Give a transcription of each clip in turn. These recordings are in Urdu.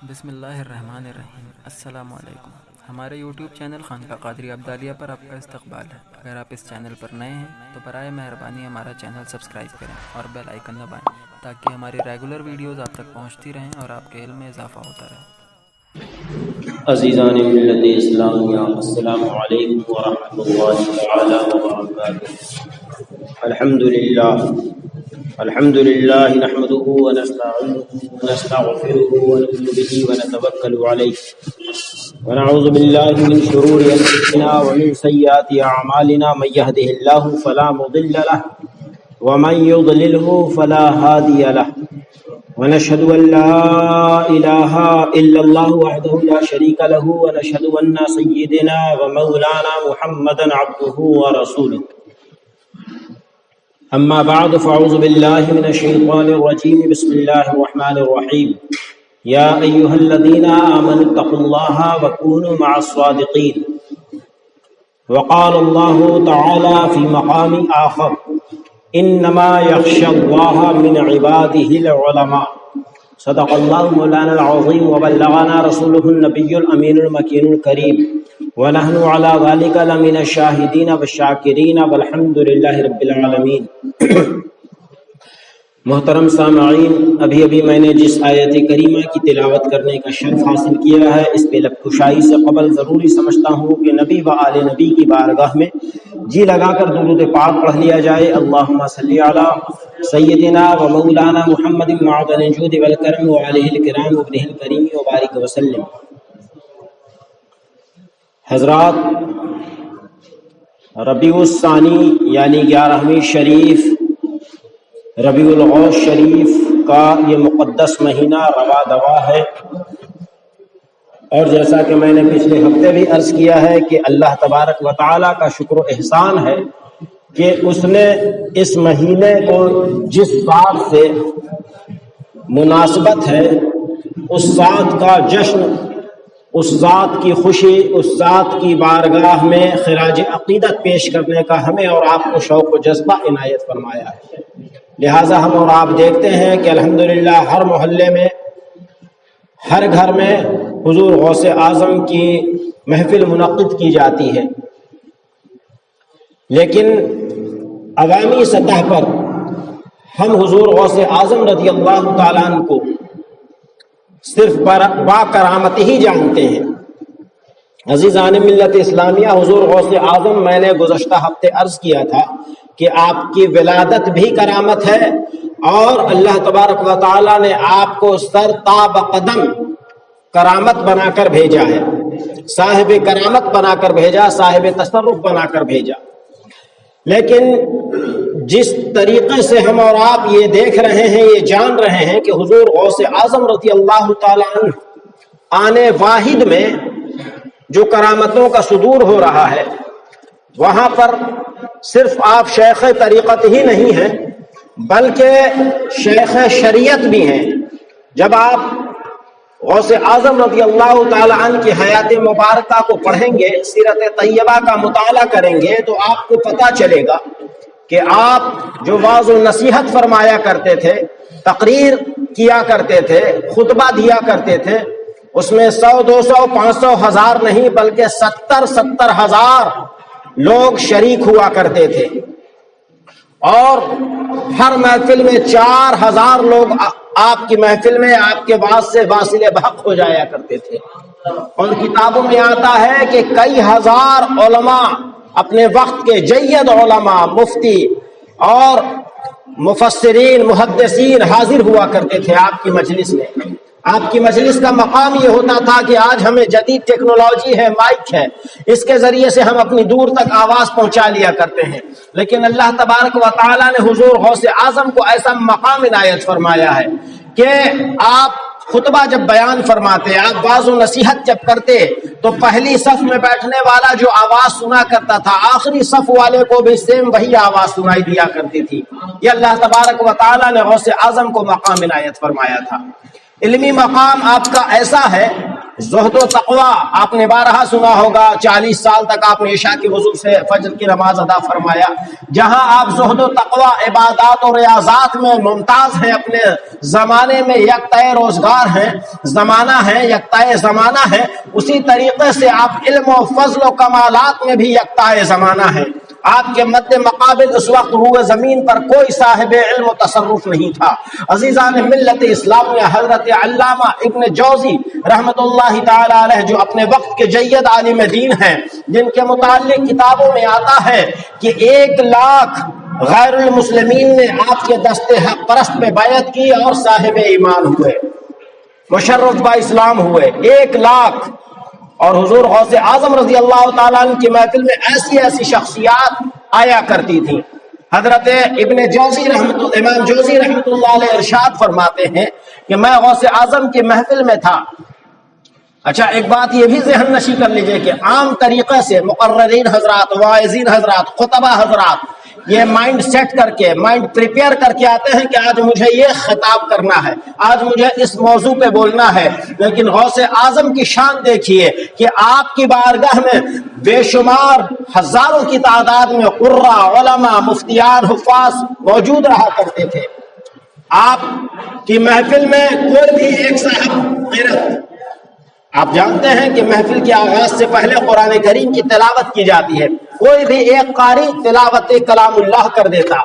بسم اللہ الرحمن الرحیم۔ السلام علیکم۔ ہمارے یوٹیوب چینل خانقاہ قادریہ عبدالیہ پر آپ کا استقبال ہے۔ اگر آپ اس چینل پر نئے ہیں تو برائے مہربانی ہمارا چینل سبسکرائب کریں اور بیل آئیکن دبائیں تاکہ ہماری ریگولر ویڈیوز آپ تک پہنچتی رہیں اور آپ کے علم میں اضافہ ہوتا رہے۔ عزیزان ملت اسلامیہ، السلام علیکم ورحمۃ اللہ تعالی وبرکاتہ۔ الحمد للہ نحمده ونستعینه ونستغفره ونؤمن به ونتوکل علیہ ونعوذ باللہ من شرور انفسنا ومن سیئات اعمالنا، من يهده اللہ فلا مضل له ومن يضلله فلا هادی له، ونشهد أن لا إله إلا الله وحده لا شريك له، ونشهد أن سيدنا ومولانا محمدا عبده ورسوله. أما بعد، فأعوذ بالله من الشيطان الرجيم. بسم الله الرحمن الرحيم. يا أيها الذين آمنوا اتقوا الله وكونوا مع الصادقين. وقال الله تعالى في مقام آخر: انما يخشى الله من عباده العلماء. صدق الله مولانا العظيم وبلغنا رسوله النبي الامين المكين الكريم، ونحن على ذلك لمن الشاهدين والشاكرين والحمد لله رب العالمين. محترم سامعین، ابھی میں نے جس آیت کریمہ کی تلاوت کرنے کا شرف حاصل کیا ہے، اس پہ لب کشائی سے قبل ضروری سمجھتا ہوں کہ نبی و آل نبی کی بارگاہ میں جی لگا کر درود پاک پڑھ لیا جائے۔ اللہم صلی علی سیدنا و مولانا محمد معدن الجود والکرم وعلیہ الکرام وابنہ الکریم وبارک وسلم۔ حضرات، ربیع الثانی یعنی 11ویں شریف، ربیع الاوّل شریف کا یہ مقدس مہینہ روا دوا ہے، اور جیسا کہ میں نے پچھلے ہفتے بھی عرض کیا ہے کہ اللہ تبارک و تعالیٰ کا شکر و احسان ہے کہ اس نے اس مہینے کو جس ذات سے مناسبت ہے، اس ذات کا جشن، اس ذات کی خوشی، اس ذات کی بارگاہ میں خراج عقیدت پیش کرنے کا ہمیں اور آپ کو شوق و جذبہ عنایت فرمایا ہے۔ لہٰذا ہم اور آپ دیکھتے ہیں کہ الحمدللہ ہر محلے میں، ہر گھر میں حضور غوث اعظم کی محفل منعقد کی جاتی ہے، لیکن عوامی سطح پر ہم حضور غوث اعظم رضی اللہ تعالیٰ عنہ کو صرف با کرامت ہی جانتے ہیں۔ عزیزان ملت اسلامیہ، حضور غوث اعظم، میں نے گزشتہ ہفتے عرض کیا تھا کہ آپ کی ولادت بھی کرامت ہے، اور اللہ تبارک و تعالیٰ نے آپ کو سر تا بقدم کرامت بنا کر بھیجا ہے، صاحب کرامت بنا کر بھیجا، صاحب تصرف بنا کر بھیجا۔ لیکن جس طریقے سے ہم اور آپ یہ دیکھ رہے ہیں، یہ جان رہے ہیں کہ حضور غوث اعظم رضی اللہ تعالیٰ عنہ آنے واحد میں جو کرامتوں کا صدور ہو رہا ہے، وہاں پر صرف آپ شیخ طریقت ہی نہیں ہیں بلکہ شیخ شریعت بھی ہیں۔ جب آپ غوث اعظم رضی اللہ تعالی عنہ کی حیات مبارکہ کو پڑھیں گے، سیرت طیبہ کا مطالعہ کریں گے، تو آپ کو پتہ چلے گا کہ آپ جو واعظ و نصیحت فرمایا کرتے تھے، تقریر کیا کرتے تھے، خطبہ دیا کرتے تھے، اس میں 100 200 500 1000 نہیں بلکہ 70 ہزار لوگ شریک ہوا کرتے تھے، اور ہر محفل میں 4000 لوگ آپ کی محفل میں آپ کے بعد سے واصل بحق ہو جایا کرتے تھے۔ اور کتابوں میں آتا ہے کہ کئی ہزار علماء، اپنے وقت کے جید علماء، مفتی اور مفسرین، محدثین حاضر ہوا کرتے تھے آپ کی مجلس میں۔ آپ کی مجلس کا مقام یہ ہوتا تھا کہ آج ہمیں جدید ٹیکنالوجی ہے، مائک ہے، اس کے ذریعے سے ہم اپنی دور تک آواز پہنچا لیا کرتے ہیں، لیکن اللہ تبارک و تعالیٰ نے حضور غوث اعظم کو ایسا مقام عنایت فرمایا ہے کہ آپ خطبہ جب بیان فرماتے، آپ واعظ و نصیحت جب کرتے، تو پہلی صف میں بیٹھنے والا جو آواز سنا کرتا تھا، آخری صف والے کو بھی سیم وہی آواز سنائی دیا کرتی تھی۔ یہ اللہ تبارک و تعالیٰ نے غوث اعظم کو مقام عنایت فرمایا تھا۔ علمی مقام آپ کا ایسا ہے زہد و تقوی آپ نے بارہا سنا ہوگا، 40 سال تک آپ نے عشاء کی وضو سے فجر کی نماز ادا فرمایا. جہاں آپ زہد و تقوی عبادات اور ریاضات میں ممتاز ہیں، اپنے زمانے میں یکتائے روزگار ہیں، زمانہ ہے یکتائے زمانہ ہے، اسی طریقے سے آپ علم و فضل و کمالات میں بھی یکتائے زمانہ ہے. آپ کے مد مقابل اس وقت روئے زمین پر کوئی صاحب علم و تصرف نہیں تھا. عزیزان ملت اسلامیہ، حضرت علامہ ابن جوزی رحمت اللہ تعالی علیہ جو اپنے وقت کے جید عالم دین ہیں، جن کے متعلق کتابوں میں آتا ہے کہ 1 لاکھ غیر المسلمین نے آپ کے دست حق پرست میں بیعت کی اور صاحب ایمان ہوئے، مشرف با اسلام ہوئے. 1 لاکھ. اور حضور غوث اعظم رضی اللہ تعالیٰ عنہ کی محفل میں ایسی شخصیات آیا کرتی تھیں. حضرت ابن جوزی امام جوزی رحمت اللہ علیہ ارشاد فرماتے ہیں کہ میں غوث اعظم کی محفل میں تھا. اچھا، ایک بات یہ بھی ذہن نشی کر لیجئے کہ عام طریقے سے مقررین حضرات، واعظین حضرات، خطبہ حضرات یہ مائنڈ سیٹ کر کے، مائنڈ پریپیئر کر کے آتے ہیں کہ آج مجھے یہ خطاب کرنا ہے، آج مجھے اس موضوع پہ بولنا ہے. لیکن غوث اعظم کی شان دیکھیے کہ آپ کی بارگاہ میں بے شمار ہزاروں کی تعداد میں قرہ، علماء، مفتیان، حفاظ موجود رہا کرتے تھے. آپ کی محفل میں کوئی بھی ایک صاحب غیرت، آپ جانتے ہیں کہ محفل کے آغاز سے پہلے قرآن کریم کی تلاوت کی جاتی ہے. کوئی بھی ایک قاری تلاوت کلام اللہ کر دیتا،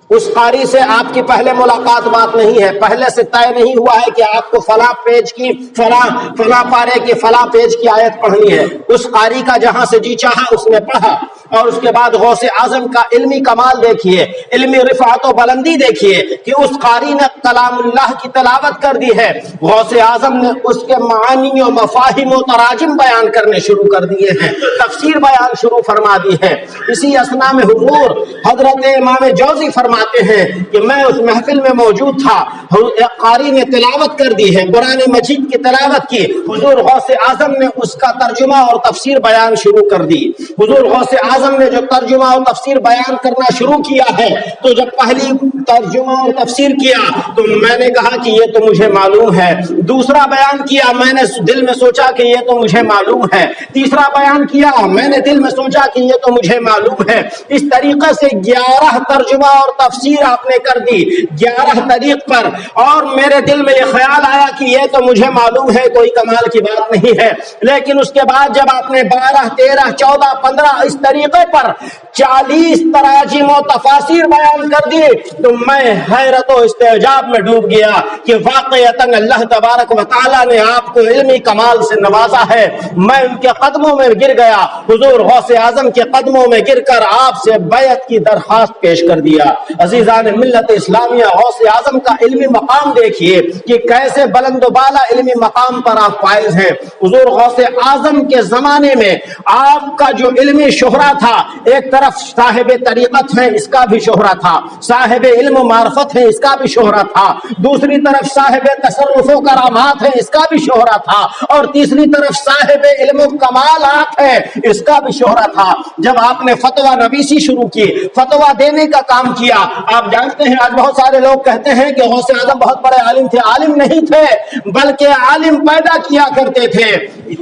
اس قاری سے آپ کی پہلے ملاقات بات نہیں ہے، پہلے سے طے نہیں ہوا ہے کہ آپ کو فلاں پیج کی فلاں پارے کی فلاں پیج کی آیت پڑھنی ہے. اس قاری کا جہاں سے جی چاہا اس نے پڑھا. اور اس کے بعد غوث اعظم کا علمی کمال دیکھیے، علمی رفعت و بلندی دیکھیے کہ اس قاری نے کلام اللہ کی تلاوت کر دی ہے. غوث اعظم نے اس کے معانی و مفاہیم و تراجم بیان کرنے شروع کر دیے ہیں، تفسیر بیان شروع فرما دی ہے. اسی اثنا میں حضور حضرت امام جوزی فرماتے ہیں کہ میں اس محفل میں موجود تھا، ایک قاری نے تلاوت کر دی ہے، قرآن مجید کی تلاوت کی. حضور غوث اعظم نے اس کا ترجمہ اور تفسیر بیان شروع کر دی. حضور غوث اعظم نے جو ترجمہ اور تفسیر بیان کرنا شروع کیا ہے، تو جب پہلی ترجمہ اور تفسیر کیا تو میں نے کہا کہ یہ تو مجھے معلوم ہے. دوسرا بیان کیا، میں نے دل میں سوچا کہ یہ تو مجھے معلوم ہے. تیسرا بیان کیا، میں نے دل میں سوچا کہ یہ تو مجھے معلوم ہے. اس طریقے سے 11 ترجمہ اور تفسیر آپ نے کر دی 11 طریق پر. اور میرے دل میں یہ خیال آیا کہ یہ تو مجھے معلوم ہے، کوئی کمال کی بات نہیں ہے. لیکن اس کے بعد جب آپ نے 12 13 14 15 اس طریقے پر 40 تراجم و تفاسیر بیان کر دی تو میں حیرت و استعجاب میں ڈوب گیا کہ واقعتاً اللہ تبارک و تعالیٰ نے آپ کو علمی کمال سے نوازا ہے. میں ان کے قدموں میں گر گیا، حضور غوث اعظم کے قدموں میں گر کر آپ سے بیعت کی درخواست پیش کر دیا. عزیزان ملت اسلامیہ، غوث اعظم کا علمی مقام دیکھیے کہ کیسے بلند و بالا علمی مقام پر آپ فائز ہیں. حضور غوث اعظم کے زمانے میں آپ کا جو علمی شہرہ تھا، ایک طرف صاحب طریقت ہے، اس کا بھی شہرہ تھا، صاحب علم و معرفت ہے، اس کا بھی شہرہ تھا، دوسری طرف صاحب تصرف و کرامات ہے، اس کا بھی شہرہ تھا، اور تیسری طرف صاحب علم و کمالات ہے، اس کا بھی شہرہ تھا. جب آپ نے فتویٰ نویسی شروع کی، فتویٰ دینے کا کام کیا، آپ جانتے ہیں آج بہت سارے لوگ کہتے ہیں کہ غوث اعظم بہت بڑے عالم تھے. عالم نہیں تھے بلکہ عالم پیدا کیا کرتے تھے.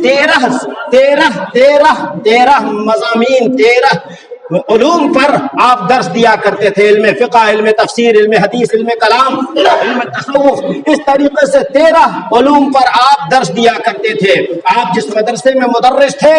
13 مضامین، 13 علوم پر آپ درس دیا کرتے تھے. علم فقہ، علم تفسیر، علم حدیث، علم کلام، علم تصوف، اس طریقے سے 13 علوم پر آپ درس دیا کرتے تھے. آپ جس مدرسے میں مدرس تھے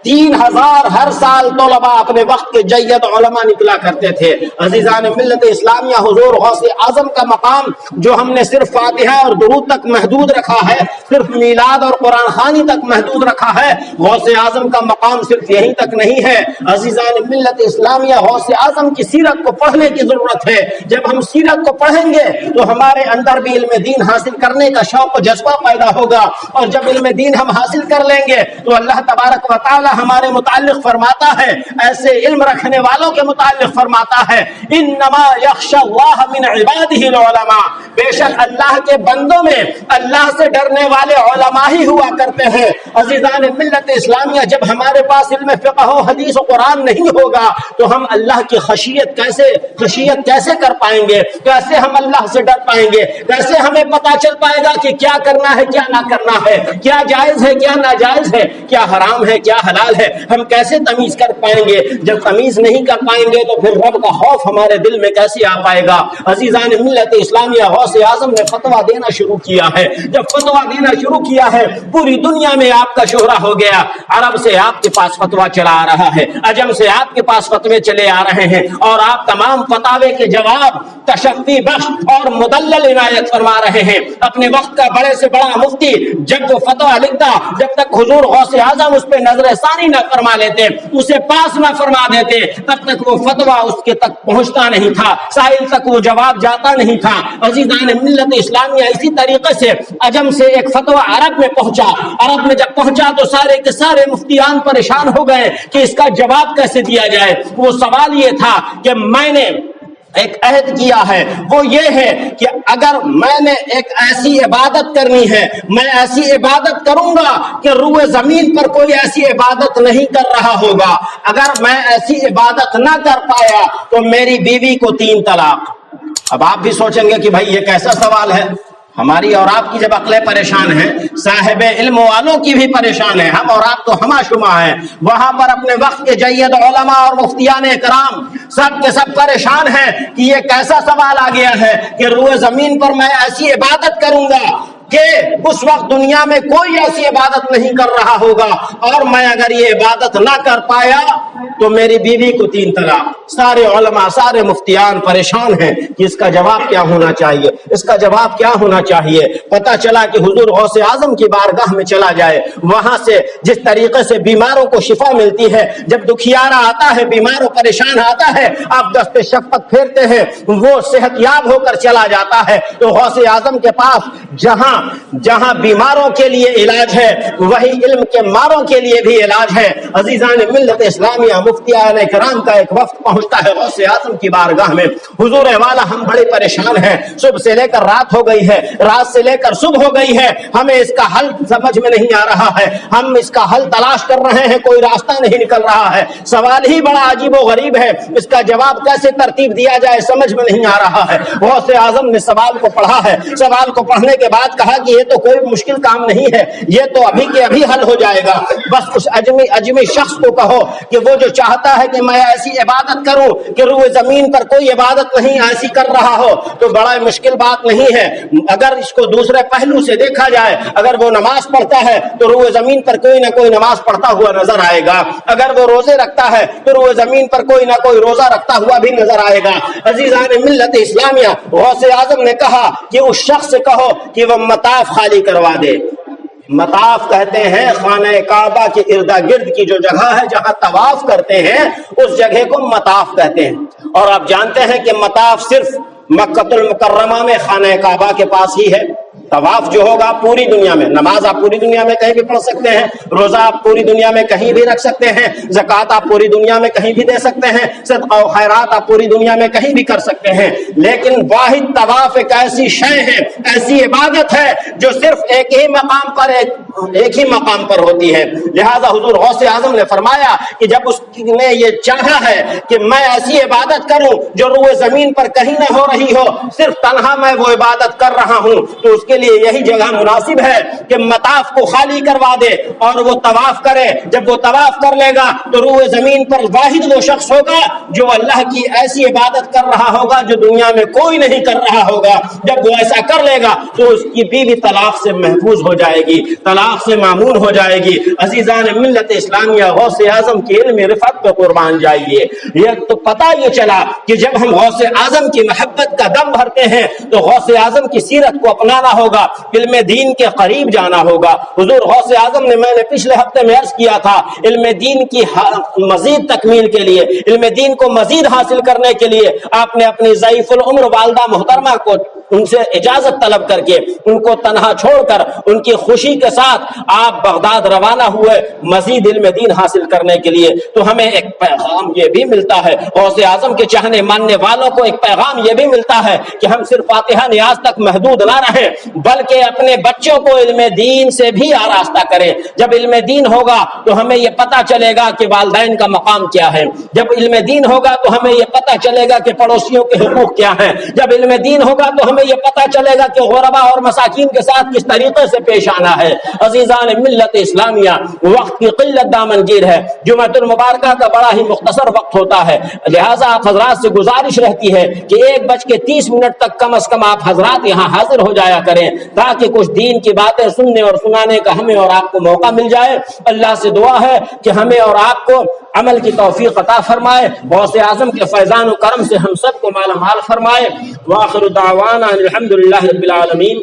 3000 ہر سال طلباء اپنے وقت کے جید علماء نکلا کرتے تھے. عزیزان ملت اسلامیہ، حضور غوث اعظم کا مقام جو ہم نے صرف فاتحہ اور درود تک محدود رکھا ہے، صرف میلاد اور قرآن خوانی تک محدود رکھا ہے، غوث اعظم کا مقام صرف یہیں تک نہیں ہے. عزیزان ملت اسلامیہ، غوث اعظم کی سیرت کو پڑھنے کی ضرورت ہے. جب ہم سیرت کو پڑھیں گے تو ہمارے اندر بھی علم دین حاصل کرنے کا شوق و جذبہ پیدا ہوگا. اور جب علم دین ہم حاصل کر لیں گے تو اللہ تبارک و تعالی ہمارے متعلق فرماتا ہے، ایسے علم رکھنے والوں کے متعلق فرماتا ہے، انما یخشی اللہ من عبادہ العلماء، بے شک اللہ کے بندوں میں اللہ سے ڈرنے والے علماء ہی ہوا کرتے ہیں. عزیزان ملت اسلامیہ، جب ہمارے پاس علم فقہ و حدیث و قرآن نہیں ہوگا ہوگا تو ہم اللہ کی خشیت کیسے کر پائیں گے؟ کیسے ہم اللہ سے ڈر پائیں گے؟ کیسے ہمیں پتا چل پائے گا کہ کیا کرنا ہے کیا نہ کرنا ہے، کیا جائز ہے کیا ناجائز ہے، کیا حرام ہے کیا حلال ہے؟ ہم کیسے تمیز کر پائیں گے؟ جب تمیز نہیں کر پائیں گے تو پھر رب کا خوف ہمارے دل میں کیسے آ پائے گا؟ عزیزان ملت اسلامیہ، غوث اعظم نے فتویٰ دینا شروع کیا ہے۔ جب فتویٰ دینا شروع کیا ہے پوری دنیا میں آپ کا شہرہ ہو گیا۔ عرب سے آپ کے پاس فتویٰ چلا آ رہا ہے، عجم سے آپ کے پاس فتوے چلے آ رہے ہیں، اور آپ تمام فتاوے کے جواب تشفی بخش اور مدلل عنایت فرما رہے ہیں۔ اپنے وقت کا بڑے سے بڑا مفتی جب وہ فتویٰ لکھتا، جب تک حضور غوث اعظم اس پہ نظر ثانی نہ فرما لیتے، اسے پاس نہ فرما دیتے، تب تک وہ فتویٰ اس کے تک پہنچتا نہیں تھا، سائل تک وہ جواب جاتا نہیں تھا۔ عزیزان ملت اسلامیہ، اسی طریقے سے عجم سے ایک فتویٰ عرب میں پہنچا۔ عرب میں جب پہنچا تو سارے کے سارے مفتیان پریشان ہو گئے کہ اس کا جواب کیسے دیا جائے۔ وہ سوال یہ تھا کہ میں نے ایک عہد کیا ہے، وہ یہ ہے کہ اگر میں نے ایک ایسی عبادت کرنی ہے، میں ایسی عبادت کروں گا کہ روئے زمین پر کوئی ایسی عبادت نہیں کر رہا ہوگا۔ اگر میں ایسی عبادت نہ کر پایا تو میری بیوی کو 3 طلاق۔ اب آپ بھی سوچیں گے کہ بھائی یہ کیسا سوال ہے؟ ہماری اور آپ کی جب عقلیں پریشان ہیں، صاحب علم والوں کی بھی پریشان ہیں، ہم اور آپ تو ہمہ شمہ ہیں۔ وہاں پر اپنے وقت کے جید علماء اور مفتیان کرام سب کے سب پریشان ہیں کہ یہ کیسا سوال آ گیا ہے کہ روئے زمین پر میں ایسی عبادت کروں گا کہ اس وقت دنیا میں کوئی ایسی عبادت نہیں کر رہا ہوگا، اور میں اگر یہ عبادت نہ کر پایا تو میری بیوی کو 3 طلاق۔ سارے علماء، سارے مفتیان پریشان ہیں کہ اس کا جواب کیا ہونا چاہیے، اس کا جواب کیا ہونا چاہیے۔ پتہ چلا کہ حضور غوث اعظم کی بارگاہ میں چلا جائے، وہاں سے جس طریقے سے بیماروں کو شفا ملتی ہے، جب دکھیارا آتا ہے، بیمار و پریشان آتا ہے، آپ دست شفقت پھیرتے ہیں، وہ صحت یاب ہو کر چلا جاتا ہے۔ تو غوث اعظم کے پاس جہاں بیماروں کے لیے علاج ہے، وہی علم کے ماروں کے لیے بھی علاج ہے۔ عزیزان ملت اسلامیہ، مفتیان کرام کا ایک وفد پہنچتا ہے غوث اعظم کی بارگاہ میں۔ حضور والا، ہم بڑے پریشان ہیں، صبح سے لے کر رات ہو گئی ہے، رات سے لے کر صبح ہو گئی ہے، ہمیں اس کا حل سمجھ میں نہیں آ رہا ہے، ہم اس کا حل تلاش کر رہے ہیں، کوئی راستہ نہیں نکل رہا ہے، سوال ہی بڑا عجیب و غریب ہے، اس کا جواب کیسے ترتیب دیا جائے سمجھ میں نہیں آ رہا ہے۔ غوث اعظم نے سوال کو پڑھا ہے، سوال کو پڑھنے کے بعد کہا کہ یہ تو کوئی مشکل کام نہیں ہے، یہ تو ابھی کے ابھی حل ہو جائے گا۔ بس اس اجمی شخص کو کہو کہ وہ جو چاہتا ہے کہ میں ایسی عبادت کروں کہ روئے زمین پر کوئی عبادت نہیں ایسی کر رہا ہو، تو بڑا مشکل بات نہیں ہے۔ اگر اس کو دوسرے پہلو سے دیکھا جائے، اگر وہ نماز پڑھتا ہے تو روئے زمین پر کوئی نہ کوئی نماز پڑھتا ہوا نظر آئے گا، اگر وہ روزے رکھتا ہے تو روئے زمین پر کوئی نہ کوئی روزہ رکھتا ہوا بھی نظر آئے گا۔ عزیزان ملت اسلامیہ، غوث اعظم نے کہا کہ اس شخص سے کہو کہ وہ مطاف خالی کروا دے۔ مطاف کہتے ہیں خانہ کعبہ کے ارد گرد کی جو جگہ ہے جہاں طواف کرتے ہیں، اس جگہ کو مطاف کہتے ہیں۔ اور آپ جانتے ہیں کہ مطاف صرف مکہ المکرمہ میں خانہ کعبہ کے پاس ہی ہے۔ طواف جو ہوگا پوری دنیا میں، نماز آپ پوری دنیا میں کہیں بھی پڑھ سکتے ہیں، روزہ آپ پوری دنیا میں کہیں بھی رکھ سکتے ہیں، زکوٰۃ آپ پوری دنیا میں کہیں بھی دے سکتے ہیں، صدقہ و خیرات آپ پوری دنیا میں کہیں بھی کر سکتے ہیں، لیکن واحد طواف ایک ایسی شے ہے، ایسی عبادت ہے جو صرف ایک ہی مقام پر ہوتی ہے۔ لہذا حضور غوث اعظم نے فرمایا کہ جب اس نے یہ چاہا ہے کہ میں ایسی عبادت کروں جو روئے زمین پر کہیں نہ ہو رہی ہو، صرف تنہا میں وہ عبادت کر رہا ہوں، تو اس کے لیے یہی جگہ مناسب ہے کہ مطاف کو خالی کروا دے اور وہ طواف کرے۔ جب وہ طواف کر لے گا تو روئے زمین پر واحد وہ شخص ہوگا جو اللہ کی ایسی عبادت کر رہا ہوگا جو دنیا میں کوئی نہیں کر رہا ہوگا۔ جب وہ ایسا کر لے گا تو اس کی بیوی طلاق سے محفوظ ہو جائے گی، طلاق سے معمون ہو جائے گی۔ عزیزان ملت اسلامیہ، غوث اعظم کی علم رفعت پہ قربان جائیے۔ یہ تو پتہ یہ چلا کہ جب ہم غوث اعظم کی محبت کا دم بھرتے ہیں تو غوث اعظم کی سیرت کو اپنانا ہوگا، علم دین کے قریب جانا ہوگا۔ حضور غوث اعظم نے، میں نے پچھلے ہفتے میں عرض کیا تھا، علم دین کی مزید تکمیل کے لیے، علم دین کو مزید حاصل کرنے کے لیے آپ نے اپنی ضعیف العمر والدہ محترمہ کو ان سے اجازت طلب کر کے ان کو تنہا چھوڑ کر ان کی خوشی کے ساتھ آپ بغداد روانہ ہوئے مزید علم دین حاصل کرنے کے لیے. تو ہمیں ایک پیغام یہ بھی ملتا ہے، غوث اعظم کے چاہنے ماننے والوں کو ایک پیغام یہ بھی ملتا ہے کہ ہم صرف فاتحہ نیاز تک محدود نہ رہیں، بلکہ اپنے بچوں کو علم دین سے بھی آراستہ کریں. جب علم دین ہوگا تو ہمیں یہ پتہ چلے گا کہ والدین کا مقام کیا ہے. جب علم دین ہوگا تو ہمیں یہ پتہ چلے گا کہ پڑوسیوں کے حقوق کیا ہیں. جب علم دین ہوگا تو ہمیں یہ پتہ چلے گا کہ غربا اور مساکین کے ساتھ کس طریقے سے پیش آنا ہے. عزیزان ملت اسلامیہ، وقت کی قلت دامنگیر ہے، جمعۃ المبارکہ کا بڑا ہی مختصر وقت ہوتا ہے، لہٰذا آپ حضرات سے گزارش رہتی ہے کہ 1:30 تک کم از کم آپ حضرات یہاں حاضر ہو جایا کریں تاکہ کچھ دین کی باتیں سننے اور سنانے کا ہمیں اور آپ کو موقع مل جائے. اللہ سے دعا ہے کہ ہمیں اور آپ کو عمل کی توفیق عطا فرمائے، غوث اعظم کے فیضان و کرم سے ہم سب کو مالا مال فرمائے. وآخر دعوانا الحمدللہ رب العالمین.